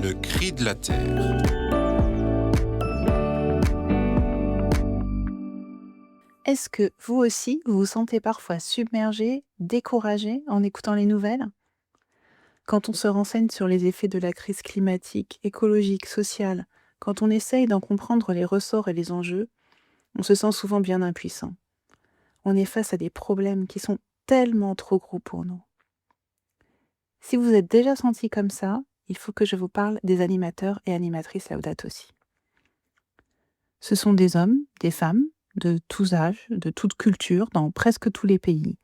Le cri de la terre. Est-ce que vous aussi, vous vous sentez parfois submergé, découragé en écoutant les nouvelles? Quand on se renseigne sur les effets de la crise climatique, écologique, sociale, quand on essaye d'en comprendre les ressorts et les enjeux, on se sent souvent bien impuissant. On est face à des problèmes qui sont tellement trop gros pour nous. Si vous êtes déjà senti comme ça, il faut que je vous parle des animateurs et animatrices Laudato Si. Ce sont des hommes, des femmes, de tous âges, de toutes cultures, dans presque tous les pays.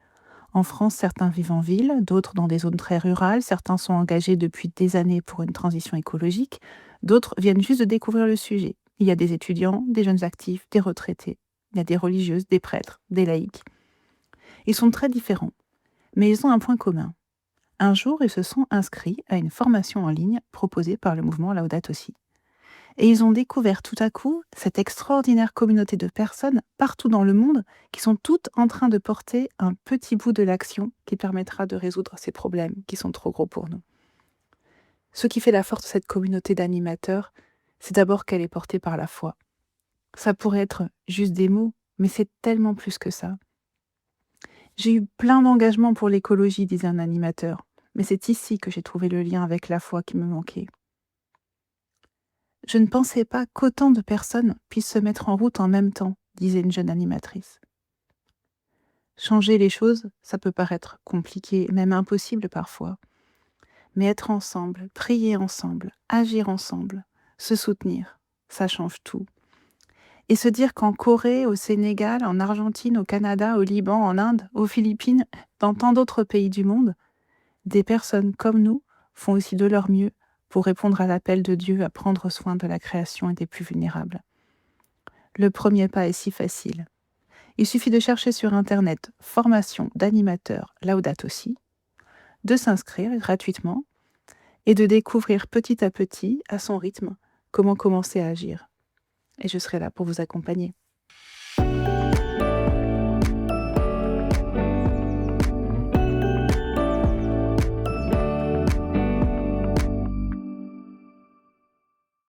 En France, certains vivent en ville, d'autres dans des zones très rurales, certains sont engagés depuis des années pour une transition écologique, d'autres viennent juste de découvrir le sujet. Il y a des étudiants, des jeunes actifs, des retraités, il y a des religieuses, des prêtres, des laïcs. Ils sont très différents, mais ils ont un point commun. Un jour, ils se sont inscrits à une formation en ligne proposée par le mouvement Laudato Si. Et ils ont découvert tout à coup cette extraordinaire communauté de personnes partout dans le monde qui sont toutes en train de porter un petit bout de l'action qui permettra de résoudre ces problèmes qui sont trop gros pour nous. Ce qui fait la force de cette communauté d'animateurs, c'est d'abord qu'elle est portée par la foi. Ça pourrait être juste des mots, mais c'est tellement plus que ça. J'ai eu plein d'engagements pour l'écologie, disait un animateur, mais c'est ici que j'ai trouvé le lien avec la foi qui me manquait. Je ne pensais pas qu'autant de personnes puissent se mettre en route en même temps, disait une jeune animatrice. Changer les choses, ça peut paraître compliqué, même impossible parfois. Mais être ensemble, prier ensemble, agir ensemble, se soutenir, ça change tout. Et se dire qu'en Corée, au Sénégal, en Argentine, au Canada, au Liban, en Inde, aux Philippines, dans tant d'autres pays du monde, des personnes comme nous font aussi de leur mieux pour répondre à l'appel de Dieu à prendre soin de la création et des plus vulnérables. Le premier pas est si facile. Il suffit de chercher sur Internet formation d'animateur Laudato Si, de s'inscrire gratuitement et de découvrir petit à petit, à son rythme, comment commencer à agir. Et je serai là pour vous accompagner.